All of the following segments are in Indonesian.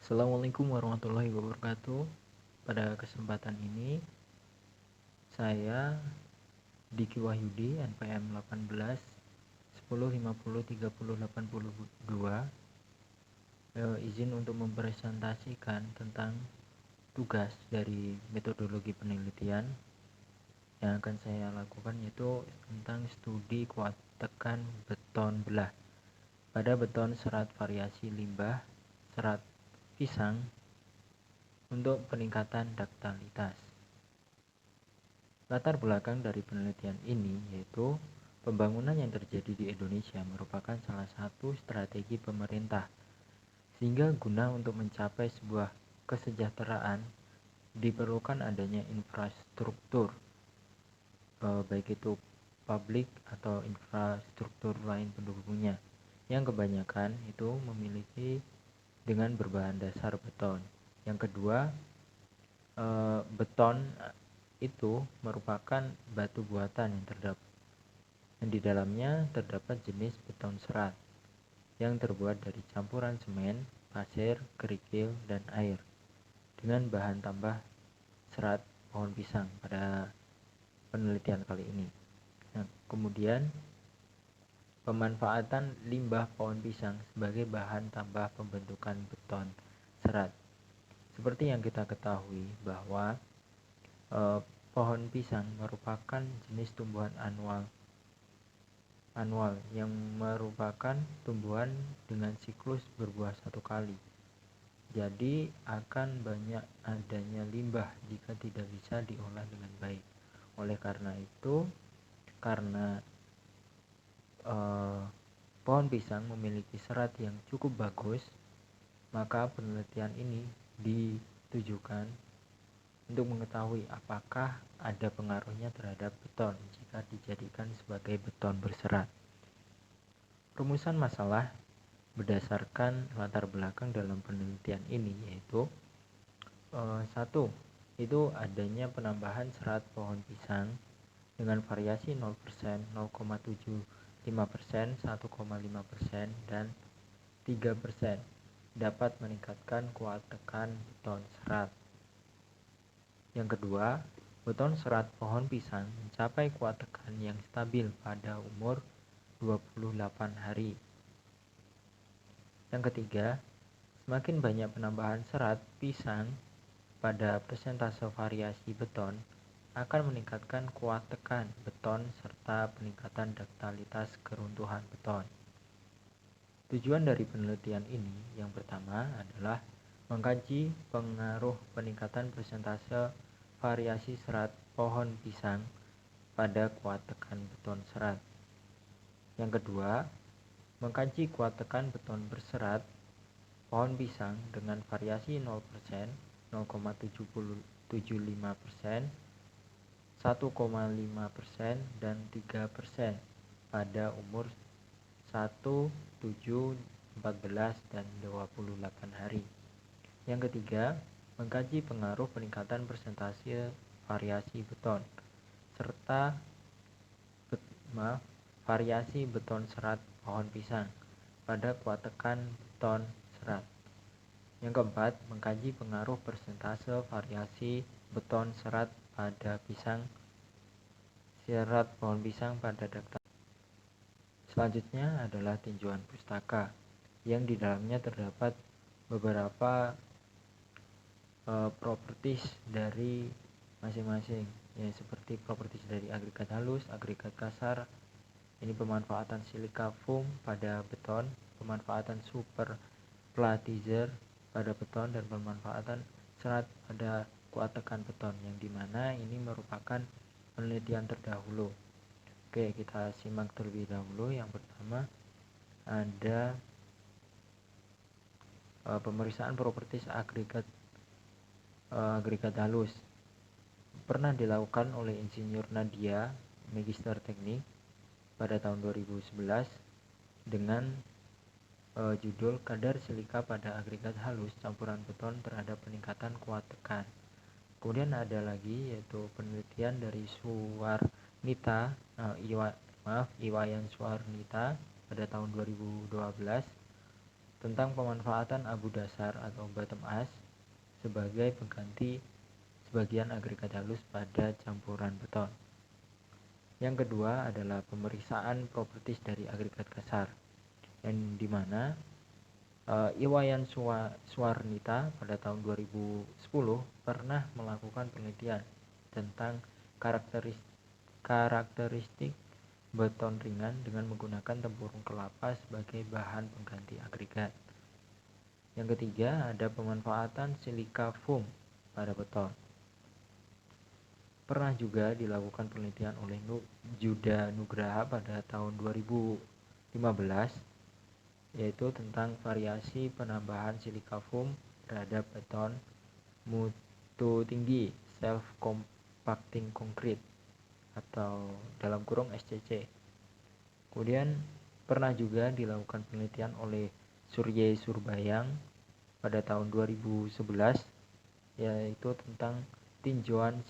Assalamualaikum warahmatullahi wabarakatuh. Pada kesempatan ini saya Diki Wahyudi NPM 18 10 50 30 82 izin untuk mempresentasikan tentang tugas dari metodologi penelitian yang akan saya lakukan, yaitu tentang studi kuat tekan beton belah pada beton serat variasi limbah serat pisang untuk peningkatan duktilitas. Latar belakang dari penelitian ini yaitu pembangunan yang terjadi di Indonesia merupakan salah satu strategi pemerintah, sehingga guna untuk mencapai sebuah kesejahteraan diperlukan adanya infrastruktur, baik itu publik atau infrastruktur lain pendukungnya, yang kebanyakan itu memiliki dengan berbahan dasar beton. Yang kedua, beton itu merupakan batu buatan yang di dalamnya terdapat jenis beton serat yang terbuat dari campuran semen, pasir, kerikil, dan air dengan bahan tambah serat pohon pisang pada penelitian kali ini. Nah, kemudian pemanfaatan limbah pohon pisang sebagai bahan tambah pembentukan beton serat. Seperti yang kita ketahui bahwa pohon pisang merupakan jenis tumbuhan anual yang merupakan tumbuhan dengan siklus berbuah satu kali. Jadi akan banyak adanya limbah jika tidak bisa diolah dengan baik. Oleh karena itu, karena pohon pisang memiliki serat yang cukup bagus, maka penelitian ini ditujukan untuk mengetahui apakah ada pengaruhnya terhadap beton jika dijadikan sebagai beton berserat. Rumusan masalah berdasarkan latar belakang dalam penelitian ini yaitu 1. Itu adanya penambahan serat pohon pisang dengan variasi 0%, 0,75%, 1,5%, dan 3% dapat meningkatkan kuat tekan beton serat. Yang kedua, beton serat pohon pisang mencapai kuat tekan yang stabil pada umur 28 hari. Yang ketiga, semakin banyak penambahan serat pisang pada persentase variasi beton akan meningkatkan kuat tekan beton serta peningkatan duktilitas keruntuhan beton. Tujuan dari penelitian ini yang pertama adalah mengkaji pengaruh peningkatan persentase variasi serat pohon pisang pada kuat tekan beton serat. Yang kedua, mengkaji kuat tekan beton berserat pohon pisang dengan variasi 0%, 0,75%, 1,5%, dan 3% pada umur 1, 7, 14, dan 28 hari. Yang ketiga, mengkaji pengaruh peningkatan persentase variasi beton serta variasi beton serat pohon pisang pada kuat tekan beton serat. Yang keempat, mengkaji pengaruh persentase variasi beton serat pada serat pohon pisang pada duktilitas. Selanjutnya adalah tinjauan pustaka yang di dalamnya terdapat beberapa properties dari masing-masing, ya, seperti properties dari agregat halus, agregat kasar, ini pemanfaatan silika foam pada beton, pemanfaatan super platizer pada beton, dan pemanfaatan serat pada kuat tekan beton, yang dimana ini merupakan penelitian terdahulu. Oke, kita simak terlebih dahulu. Yang pertama ada pemeriksaan properties agregat halus. Pernah dilakukan oleh Insinyur Nadia, Magister Teknik, pada tahun 2011 dengan judul kadar silika pada agregat halus campuran beton terhadap peningkatan kuat tekan. Kemudian ada lagi yaitu penelitian dari Iwayan Suwarnita pada tahun 2012 tentang pemanfaatan abu dasar atau bottom ash sebagai pengganti sebagian agregat halus pada campuran beton. Yang kedua adalah pemeriksaan propertis dari agregat kasar, yang dimana Iwayan Suwarnita pada tahun 2010 pernah melakukan penelitian tentang karakteristik beton ringan dengan menggunakan tempurung kelapa sebagai bahan pengganti agregat. Yang ketiga ada pemanfaatan silika foam pada beton. Pernah juga dilakukan penelitian oleh Juda Nugraha pada tahun 2015, yaitu tentang variasi penambahan silika foam terhadap beton mutu tinggi self compacting concrete atau dalam kurung SCC. Kemudian pernah juga dilakukan penelitian oleh Surye Surbayang pada tahun 2011, yaitu tentang tinjauan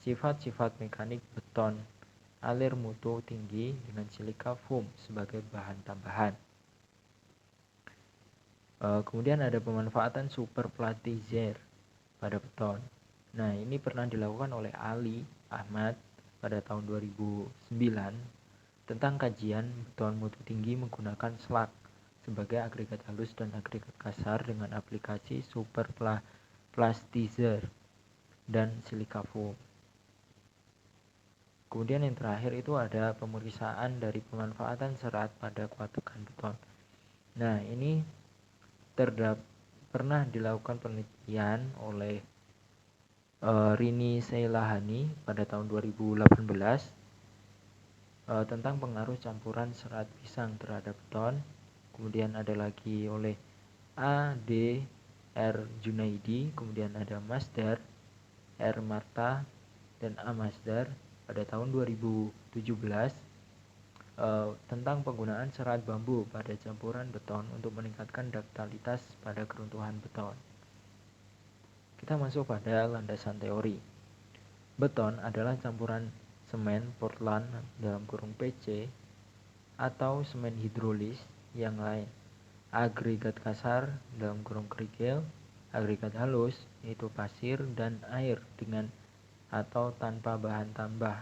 sifat-sifat mekanik beton alir mutu tinggi dengan silika foam sebagai bahan tambahan. Kemudian ada pemanfaatan super platizer pada beton. Nah, ini pernah dilakukan oleh Ali Ahmad pada tahun 2009 tentang kajian beton mutu tinggi menggunakan slag sebagai agregat halus dan agregat kasar dengan aplikasi super platizer dan silika foam. Kemudian yang terakhir itu ada pemeriksaan dari pemanfaatan serat pada kuat tekan beton. Nah, ini pernah dilakukan penelitian oleh Rini Seilahani pada tahun 2018 tentang pengaruh campuran serat pisang terhadap beton. Kemudian ada lagi oleh A.D.R. Junaidi, kemudian ada Masdar, R. Marta, dan A. Masdar pada tahun 2017 tentang penggunaan serat bambu pada campuran beton untuk meningkatkan duktilitas pada keruntuhan beton. Kita masuk pada landasan teori. Beton adalah campuran semen Portland dalam kurung PC atau semen hidrolis yang lain, agregat kasar dalam kurung kerikil, agregat halus yaitu pasir dan air dengan atau tanpa bahan tambah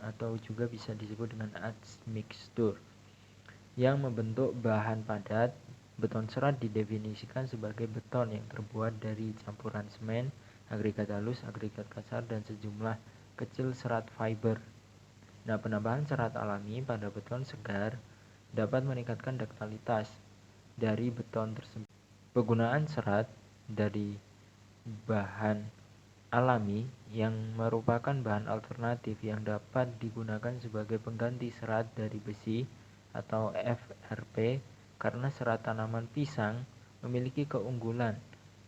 atau juga bisa disebut dengan admixture yang membentuk bahan padat. Beton serat didefinisikan sebagai beton yang terbuat dari campuran semen, agregat halus, agregat kasar, dan sejumlah kecil serat fiber. Nah, penambahan serat alami pada beton segar dapat meningkatkan duktilitas dari beton tersebut. Penggunaan serat dari bahan alami yang merupakan bahan alternatif yang dapat digunakan sebagai pengganti serat dari besi atau FRP karena serat tanaman pisang memiliki keunggulan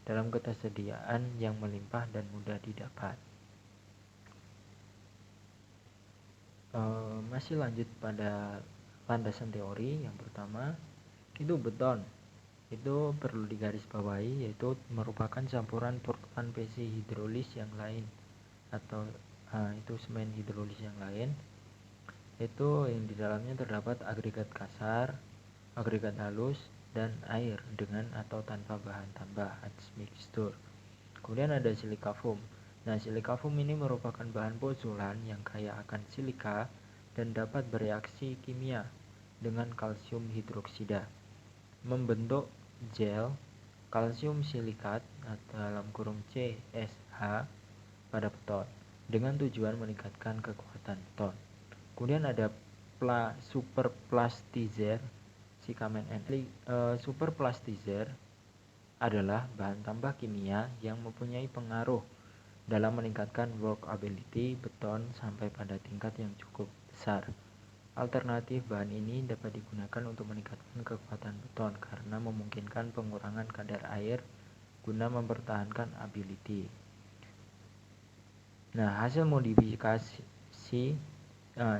dalam ketersediaan yang melimpah dan mudah didapat. Masih lanjut pada landasan teori. Yang pertama itu beton itu perlu digarisbawahi, yaitu merupakan campuran Portland PC hidrolis yang lain atau itu semen hidrolis yang lain, itu yang di dalamnya terdapat agregat kasar, agregat halus, dan air dengan atau tanpa bahan tambah admixture. Kemudian ada silika foam. Nah, silika foam ini merupakan bahan pozolan yang kaya akan silika dan dapat bereaksi kimia dengan kalsium hidroksida membentuk gel kalsium silikat dalam kurung CSH pada beton dengan tujuan meningkatkan kekuatan beton. Kemudian ada superplastizer Sikamen N. Superplastizer adalah bahan tambah kimia yang mempunyai pengaruh dalam meningkatkan workability beton sampai pada tingkat yang cukup besar. Alternatif bahan ini dapat digunakan untuk meningkatkan kekuatan beton karena memungkinkan pengurangan kadar air guna mempertahankan ability. Nah, hasil modifikasi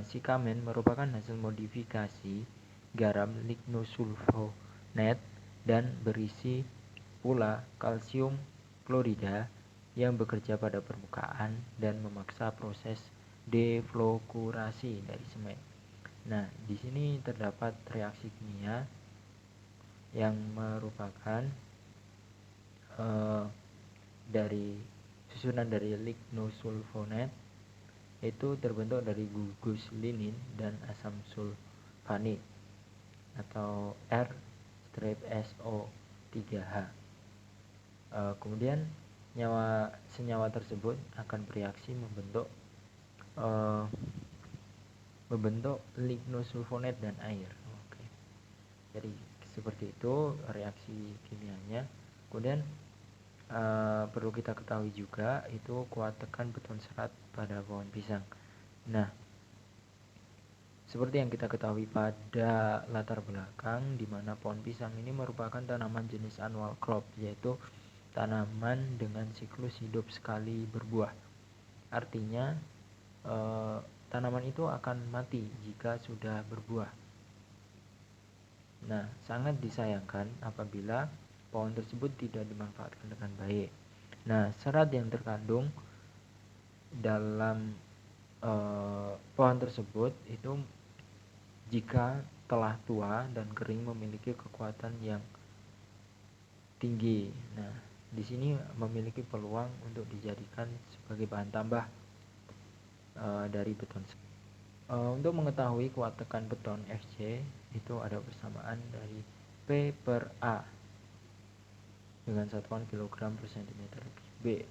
Sikamen merupakan hasil modifikasi garam lignosulfonat dan berisi pula kalsium klorida yang bekerja pada permukaan dan memaksa proses deflokurasi dari semen. Nah, di sini terdapat reaksi kimia yang merupakan dari susunan dari lignosulfonat, itu terbentuk dari gugus linin dan asam sulfanik atau R-SO3H. Kemudian senyawa tersebut akan bereaksi membentuk lignosulfonat dan air. Oke. Jadi seperti itu reaksi kimianya. Kemudian perlu kita ketahui juga itu kuat tekan beton serat pada pohon pisang. Nah, seperti yang kita ketahui pada latar belakang, di mana pohon pisang ini merupakan tanaman jenis annual crop, yaitu tanaman dengan siklus hidup sekali berbuah. Artinya tanaman itu akan mati jika sudah berbuah. Nah, sangat disayangkan apabila pohon tersebut tidak dimanfaatkan dengan baik. Nah, serat yang terkandung dalam pohon tersebut itu jika telah tua dan kering memiliki kekuatan yang tinggi. Nah, di sini memiliki peluang untuk dijadikan sebagai bahan tambah dari beton. Untuk mengetahui kuat tekan beton Fc itu ada persamaan dari P per A dengan satuan kilogram per cm B.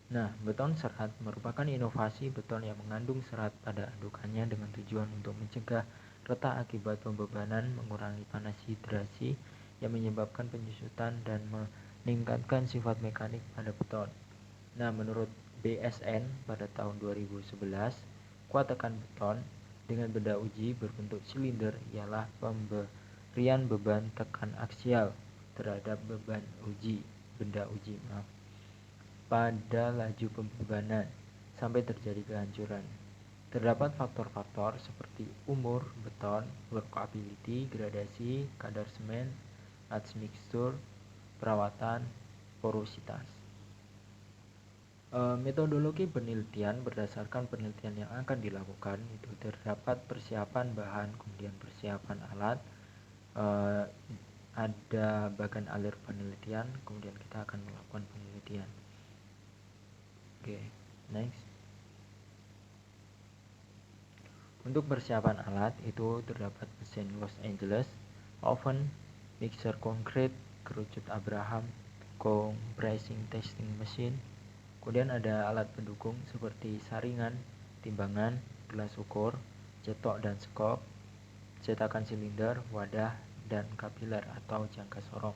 Nah, beton serat merupakan inovasi beton yang mengandung serat pada andukannya dengan tujuan untuk mencegah retak akibat pembebanan, mengurangi panas hidrasi yang menyebabkan penyusutan dan meningkatkan sifat mekanik pada beton. Nah, menurut BSN pada tahun 2011, kuat tekan beton dengan benda uji berbentuk silinder ialah pemberian beban tekan aksial terhadap benda uji pada laju pembebanan sampai terjadi kehancuran. Terdapat faktor-faktor seperti umur beton, workability, gradasi, kadar semen, admixture, perawatan, porositas. Metodologi penelitian berdasarkan penelitian yang akan dilakukan itu terdapat persiapan bahan, kemudian persiapan alat, ada bagan alir penelitian, kemudian kita akan melakukan penelitian. Oke, next. Untuk persiapan alat itu terdapat mesin Los Angeles, oven, mixer konkret, kerucut Abraham, compressing testing machine. Kemudian ada alat pendukung seperti saringan, timbangan, gelas ukur, cetok dan skop, cetakan silinder, wadah, dan kapiler atau jangka sorong.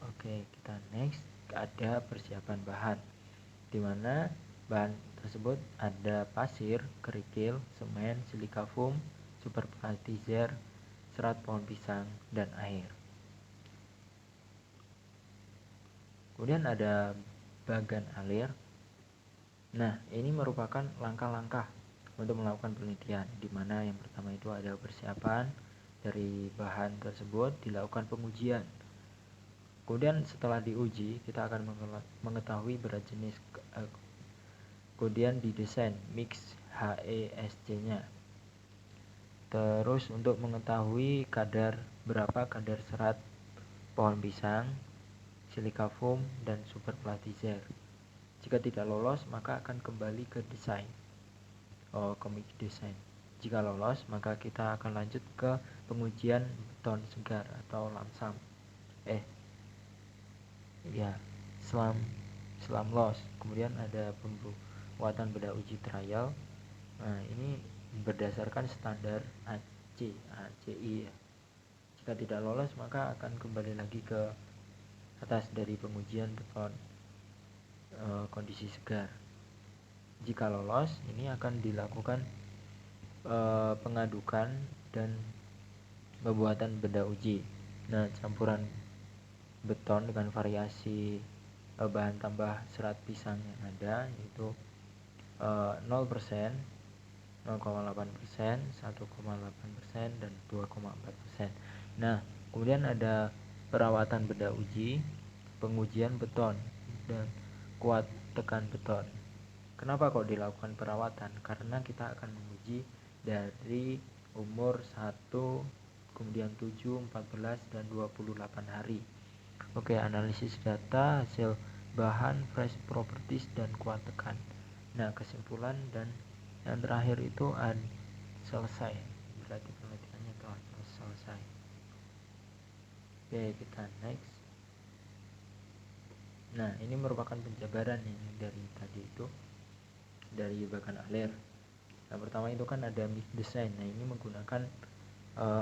Oke, kita next. Ada persiapan bahan, di mana bahan tersebut ada pasir, kerikil, semen, silika foam, super platizer, serat pohon pisang, dan air. Kemudian ada bagan alir. Nah, ini merupakan langkah-langkah untuk melakukan penelitian, di mana yang pertama itu ada persiapan dari bahan tersebut, dilakukan pengujian. Kemudian setelah diuji, kita akan mengetahui berat jenis, kemudian didesain mix HESC-nya. Terus untuk mengetahui berapa kadar serat pohon pisang, silika foam, dan super platizer. Jika tidak lolos, maka akan kembali ke desain, ke mix design. Jika lolos, maka kita akan lanjut ke pengujian beton segar atau lamsam. Slam loss. Kemudian ada pembuatan benda uji trial. Nah, ini berdasarkan standar ACI ya. Jika tidak lolos, maka akan kembali lagi ke atas dari pengujian beton kondisi segar. Jika lolos, ini akan dilakukan pengadukan dan pembuatan benda uji. Nah, campuran beton dengan variasi bahan tambah serat pisang yang ada yaitu 0%, 0,8%, 1,8%, dan 2,4%. Nah, kemudian ada perawatan benda uji, pengujian beton, dan kuat tekan beton. Kenapa kok dilakukan perawatan? Karena kita akan menguji diuji dari umur 1, kemudian 7, 14, dan 28 hari. Oke, analisis data, hasil bahan, fresh properties, dan kuat tekan. Nah, kesimpulan dan yang terakhir itu selesai. Berarti penelitiannya telah selesai. Oke, kita next. Nah, ini merupakan penjabaran ini dari tadi itu, dari bagan alir. Yang pertama itu kan ada MIF design. Nah, ini menggunakan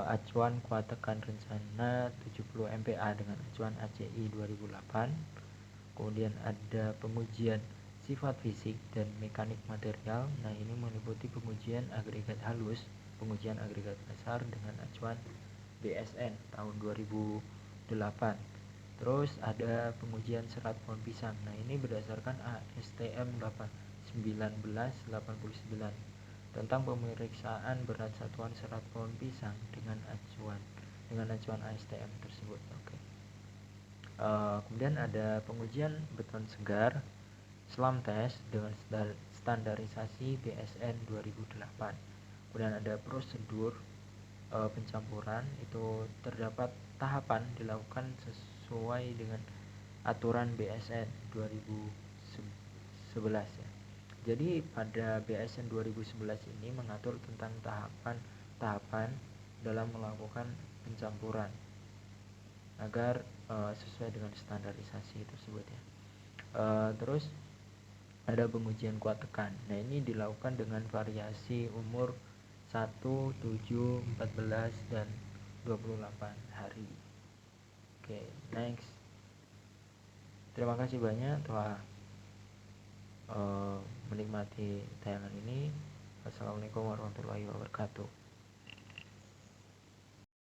acuan kuat tekan rencana 70 MPa dengan acuan ACI 2008. Kemudian ada pengujian sifat fisik dan mekanik material. Nah, ini meliputi pengujian agregat halus, pengujian agregat dasar dengan acuan BSN tahun 2008. Terus ada pengujian serat pohon pisang. Nah, ini berdasarkan ASTM 1989 tentang pemeriksaan berat satuan serat pohon pisang dengan acuan ASTM tersebut. Oke. Kemudian ada pengujian beton segar slam test dengan standarisasi BSN 2008. Kemudian ada prosedur pencampuran, itu terdapat tahapan dilakukan sesuai dengan aturan BSN 2011 ya. Jadi pada BSN 2011 ini mengatur tentang tahapan dalam melakukan pencampuran agar sesuai dengan standarisasi tersebut ya. Terus ada pengujian kuat tekan. Nah, ini dilakukan dengan variasi umur 1, 7, 14, dan 28 hari. Oke, next. Terima kasih banyak telah menikmati tayangan ini. Wassalamualaikum warahmatullahi wabarakatuh.